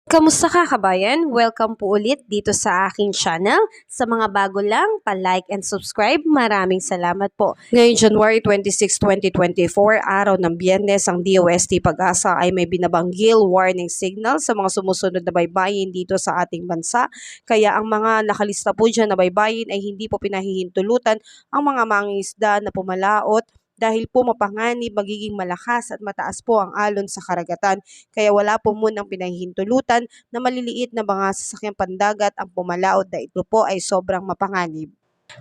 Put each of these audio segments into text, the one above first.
Kamusta ka kabayan? Welcome po ulit dito sa aking channel. Sa mga bago lang, pa-like and subscribe. Maraming salamat po. Ngayong January 26, 2024, araw ng Biyernes, ang DOST Pag-asa ay may binabanggil warning signal sa mga sumusunod na baybayin dito sa ating bansa. Kaya ang mga nakalista po dyan na baybayin ay hindi po pinahihintulutan ang mga mangingisda na pumalaot dahil po mapanganib magiging malakas at mataas po ang alon sa karagatan. Kaya wala po munang pinahihintulutan na maliliit na mga sasakyang pandagat ang pumalaot na ito po ay sobrang mapanganib.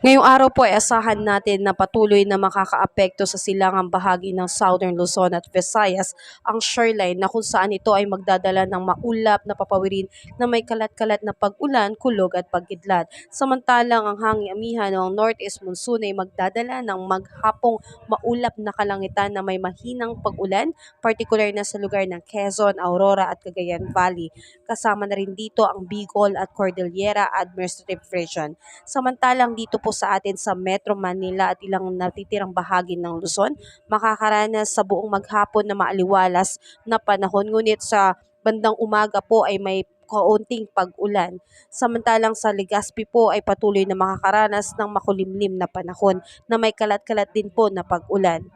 Ngayong araw po ay asahan natin na patuloy na makakaapekto sa silangang bahagi ng Southern Luzon at Visayas ang shoreline na kung saan ito ay magdadala ng maulap na papawirin na may kalat-kalat na pag-ulan, kulog at pagkidlat. Samantalang ang hangin amihan ng northeast monsoon ay magdadala ng maghapong maulap na kalangitan na may mahinang pag-ulan, partikular na sa lugar ng Quezon, Aurora at Cagayan Valley. Kasama na rin dito ang Bicol at Cordillera Administrative Region. Samantalang dito po sa atin sa Metro Manila at ilang natitirang bahagi ng Luzon, makakaranas sa buong maghapon na maaliwalas na panahon. Ngunit sa bandang umaga po ay may kaunting pag-ulan. Samantalang sa Legazpi po ay patuloy na makakaranas ng makulimlim na panahon na may kalat-kalat din po na pag-ulan.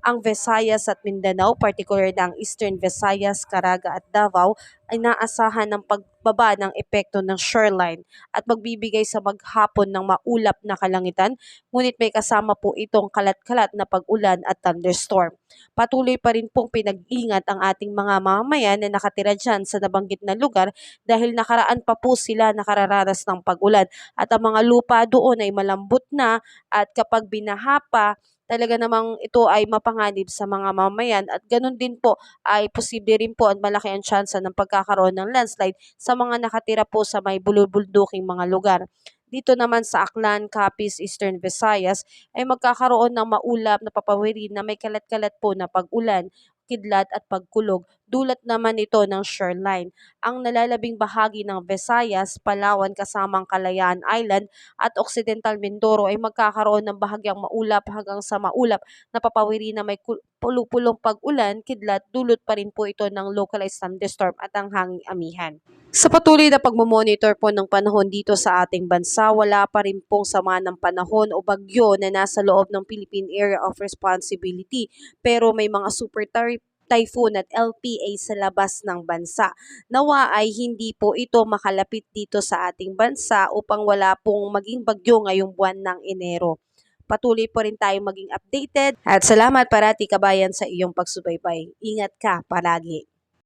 Ang Visayas at Mindanao, particular na ang Eastern Visayas, Caraga at Davao, ay naasahan ng pagbaba ng epekto ng shoreline at magbibigay sa maghapon ng maulap na kalangitan, ngunit may kasama po itong kalat-kalat na pag-ulan at thunderstorm. Patuloy pa rin pong pinag-ingat ang ating mga mamamayan na nakatira dyan sa nabanggit na lugar dahil nakaraan pa po sila nakararanas ng pag-ulan at ang mga lupa doon ay malambot na at kapag binaha pa, talaga namang ito ay mapanganib sa mga mamamayan at ganun din po ay posible rin po at malaki ang tsansa ng pagkakaroon ng landslide sa mga nakatira po sa may bulubulduking mga lugar. Dito naman sa Aklan, Capiz, Eastern Visayas ay magkakaroon ng maulap na papawirin na may kalat-kalat po na pag-ulan, kidlat at pagkulog, dulot naman ito ng shoreline. Ang nalalabing bahagi ng Visayas, Palawan kasamang Kalayaan Island at Occidental Mindoro ay magkakaroon ng bahagyang maulap hanggang sa maulap na papawiri na may pulupulong pag-ulan, kidlat, dulot pa rin po ito ng localized thunderstorm at ang hanging amihan. Sa patuloy na pagmamonitor po ng panahon dito sa ating bansa, wala pa rin pong sama ng panahon o bagyo na nasa loob ng Philippine Area of Responsibility, pero may mga super typhoon at LPA sa labas ng bansa. Nawa ay hindi po ito makalapit dito sa ating bansa upang wala pong maging bagyo ngayong buwan ng Enero. Patuloy po rin tayong maging updated at salamat parati kabayan sa iyong pagsubaybay. Ingat ka palagi.